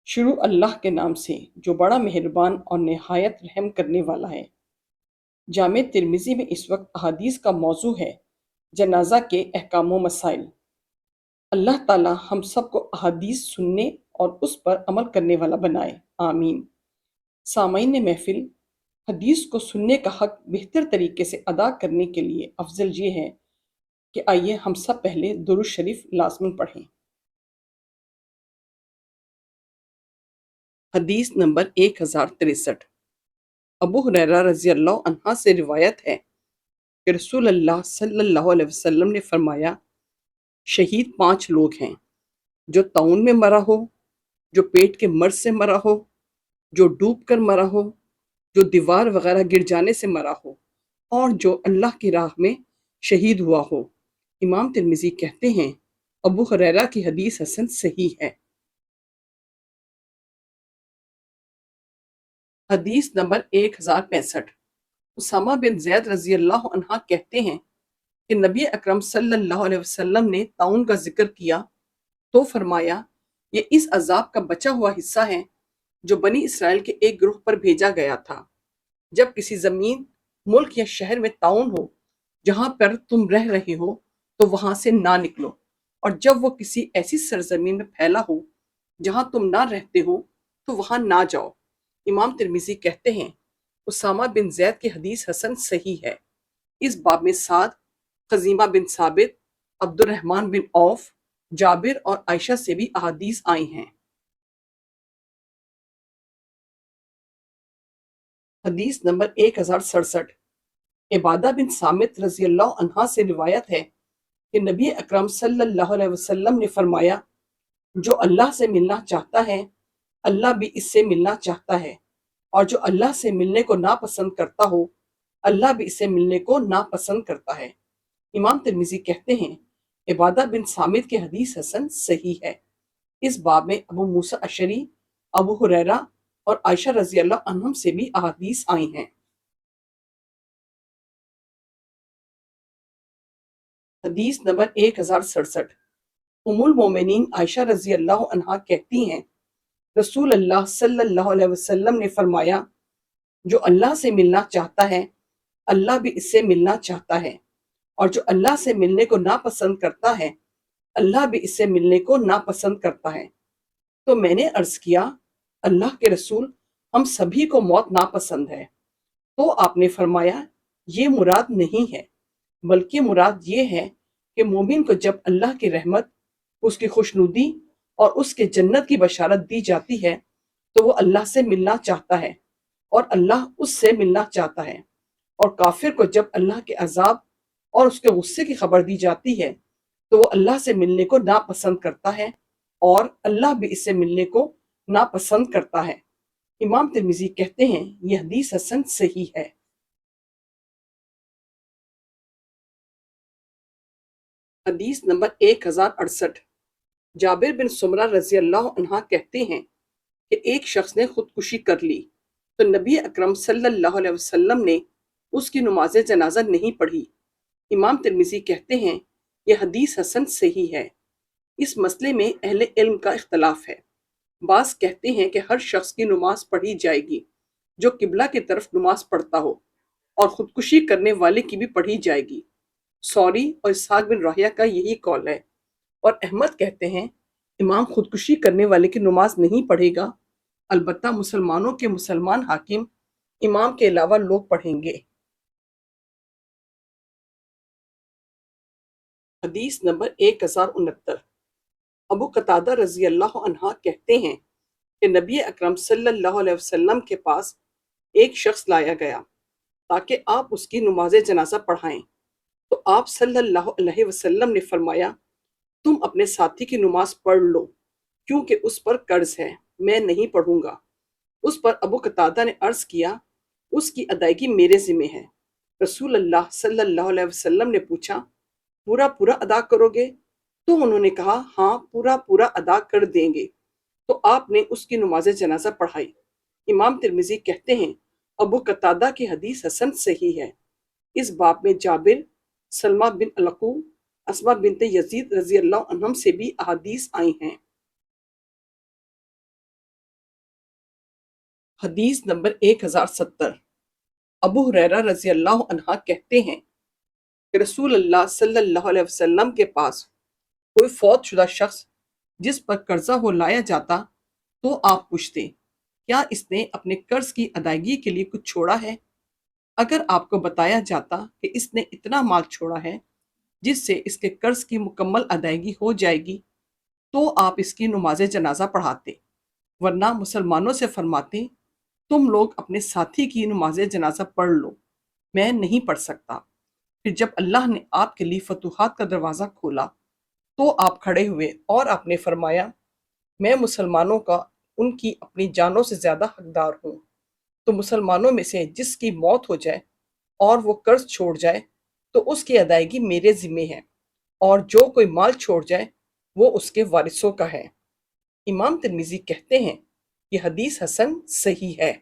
شروع اللہ کے نام سے جو بڑا مہربان اور نہایت رحم کرنے والا ہے۔ جامع ترمذی میں اس وقت احادیث کا موضوع ہے جنازہ کے احکام و مسائل۔ اللہ تعالی ہم سب کو احادیث سننے اور اس پر عمل کرنے والا بنائے، آمین۔ سامعین محفل، حدیث کو سننے کا حق بہتر طریقے سے ادا کرنے کے لیے افضل یہ ہے کہ آئیے ہم سب پہلے درود شریف لازماً پڑھیں۔ حدیث نمبر 1063۔ ابو ہریرہ رضی اللہ عنہ سے روایت ہے کہ رسول اللہ صلی اللہ علیہ وسلم نے فرمایا، شہید 5 لوگ ہیں: جو طاعون میں مرا ہو، جو پیٹ کے مرض سے مرا ہو، جو ڈوب کر مرا ہو، جو دیوار وغیرہ گر جانے سے مرا ہو، اور جو اللہ کی راہ میں شہید ہوا ہو۔ امام ترمذی کہتے ہیں ابو ہریرہ کی حدیث حسن صحیح ہے۔ حدیث نمبر 1065۔ اسامہ بن زید رضی اللہ عنہ کہتے ہیں کہ نبی اکرم صلی اللہ علیہ وسلم نے طاعون کا ذکر کیا تو فرمایا، یہ اس عذاب کا بچا ہوا حصہ ہے جو بنی اسرائیل کے ایک گروہ پر بھیجا گیا تھا۔ جب کسی زمین، ملک یا شہر میں طاعون ہو جہاں پر تم رہ رہے ہو تو وہاں سے نہ نکلو، اور جب وہ کسی ایسی سرزمین میں پھیلا ہو جہاں تم نہ رہتے ہو تو وہاں نہ جاؤ۔ امام ترمذی کہتے ہیں اسامہ بن زید کی حدیث حسن صحیح ہے۔ اس باب میں سعد، خزیمہ بن ثابت، عبد الرحمن بن عوف، جابر اور عائشہ سے بھی احادیث آئی ہیں۔ حدیث نمبر 1067۔ عبادہ بن صامت رضی اللہ عنہ سے روایت ہے کہ نبی اکرم صلی اللہ علیہ وسلم نے فرمایا، جو اللہ سے ملنا چاہتا ہے اللہ بھی اس سے ملنا چاہتا ہے، اور جو اللہ سے ملنے کو ناپسند کرتا ہو اللہ بھی اس سے ملنے کو ناپسند کرتا ہے۔ امام ترمذی کہتے ہیں عبادہ بن صامت کی حدیث حسن صحیح ہے۔ اس باب میں ابو موسیٰ اشعری، ابو ہریرہ اور عائشہ رضی اللہ عنہم سے بھی احادیث آئی ہیں۔ حدیث نمبر 1067۔ ام المومنین عائشہ رضی اللہ عنہا کہتی ہیں رسول اللہ صلی اللہ علیہ وسلم نے فرمایا، جو اللہ سے ملنا چاہتا ہے اللہ بھی اس سے ملنا چاہتا ہے، اور جو اللہ سے ملنے کو ناپسند کرتا ہے اللہ بھی اس سے ملنے کو ناپسند کرتا ہے۔ تو میں نے عرض کیا، اللہ کے رسول، ہم سبھی کو موت ناپسند ہے۔ تو آپ نے فرمایا، یہ مراد نہیں ہے، بلکہ مراد یہ ہے کہ مومن کو جب اللہ کی رحمت، اس کی خوشنودی اور اس کے جنت کی بشارت دی جاتی ہے تو وہ اللہ سے ملنا چاہتا ہے اور اللہ اس سے ملنا چاہتا ہے، اور کافر کو جب اللہ کے عذاب اور اس کے غصے کی خبر دی جاتی ہے تو وہ اللہ سے ملنے کو ناپسند کرتا ہے اور اللہ بھی اس سے ملنے کو ناپسند کرتا ہے۔ امام ترمذی کہتے ہیں یہ حدیث حسن صحیح ہے۔ حدیث نمبر 1068۔ جابر بن سمرہ رضی اللہ عنہ کہتے ہیں کہ ایک شخص نے خودکشی کر لی تو نبی اکرم صلی اللہ علیہ وسلم نے اس کی نماز جنازہ نہیں پڑھی۔ امام ترمذی کہتے ہیں یہ حدیث حسن صحیح ہے۔ اس مسئلے میں اہل علم کا اختلاف ہے۔ بعض کہتے ہیں کہ ہر شخص کی نماز پڑھی جائے گی جو قبلہ کی طرف نماز پڑھتا ہو، اور خودکشی کرنے والے کی بھی پڑھی جائے گی۔ سوری اور اسحاق بن راہیہ کا یہی قول ہے، اور احمد کہتے ہیں امام خودکشی کرنے والے کی نماز نہیں پڑھے گا، البتہ مسلمانوں کے مسلمان حاکم امام کے علاوہ لوگ پڑھیں گے۔ حدیث نمبر 1069۔ ابو قتادہ رضی اللہ عنہ کہتے ہیں کہ نبی اکرم صلی اللہ علیہ وسلم کے پاس ایک شخص لایا گیا تاکہ آپ اس کی نماز جنازہ پڑھائیں، تو آپ صلی اللہ علیہ وسلم نے فرمایا، تم اپنے ساتھی کی نماز پڑھ لو کیونکہ اس پر قرض ہے، میں نہیں پڑھوں گا۔ اس پر ابو قتادہ نے عرض کیا، اس کی ادائیگی میرے ذمہ ہے۔ رسول اللہ صلی اللہ علیہ وسلم نے پوچھا، پورا پورا ادا کرو گے؟ تو انہوں نے کہا، ہاں پورا پورا ادا کر دیں گے۔ تو آپ نے اس کی نماز جنازہ پڑھائی۔ امام ترمذی کہتے ہیں ابو قتادہ کی حدیث حسن صحیح ہے۔ اس باب میں جابر، سلمہ بن القوع، اسماء بنت یزید رضی اللہ عنہم سے بھی احادیث آئی ہیں۔ حدیث نمبر 1070۔ ابو ہریرہ رضی اللہ عنہ کہتے ہیں کہ رسول اللہ صلی اللہ علیہ وسلم کے پاس کوئی فوت شدہ شخص جس پر قرضہ ہو لایا جاتا تو آپ پوچھتے کیا اس نے اپنے قرض کی ادائیگی کے لیے کچھ چھوڑا ہے؟ اگر آپ کو بتایا جاتا کہ اس نے اتنا مال چھوڑا ہے جس سے اس کے قرض کی مکمل ادائیگی ہو جائے گی تو آپ اس کی نماز جنازہ پڑھاتے، ورنہ مسلمانوں سے فرماتے تم لوگ اپنے ساتھی کی نماز جنازہ پڑھ لو، میں نہیں پڑھ سکتا۔ پھر جب اللہ نے آپ کے لیے فتوحات کا دروازہ کھولا تو آپ کھڑے ہوئے اور آپ نے فرمایا میں مسلمانوں کا ان کی اپنی جانوں سے زیادہ حقدار ہوں، تو مسلمانوں میں سے جس کی موت ہو جائے اور وہ قرض چھوڑ جائے تو اس کی ادائیگی میرے ذمے ہے، اور جو کوئی مال چھوڑ جائے وہ اس کے وارثوں کا ہے۔ امام ترمذی کہتے ہیں یہ حدیث حسن صحیح ہے۔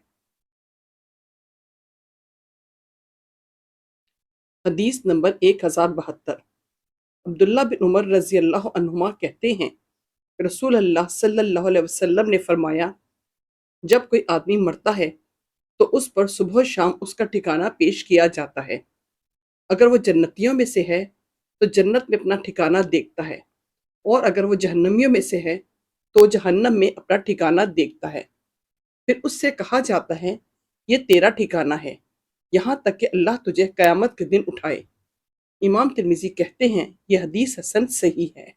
حدیث نمبر 1072۔ عبداللہ بن عمر رضی اللہ عنہما کہتے ہیں کہ رسول اللہ صلی اللہ علیہ وسلم نے فرمایا جب کوئی آدمی مرتا ہے تو اس پر صبح و شام اس کا ٹھکانہ پیش کیا جاتا ہے، اگر وہ جنتیوں میں سے ہے تو جنت میں اپنا ٹھکانہ دیکھتا ہے، اور اگر وہ جہنمیوں میں سے ہے تو جہنم میں اپنا ٹھکانہ دیکھتا ہے۔ پھر اس سے کہا جاتا ہے یہ تیرا ٹھکانہ ہے یہاں تک کہ اللہ تجھے قیامت کے دن اٹھائے۔ امام ترمذی کہتے ہیں یہ حدیث حسن صحیح ہے۔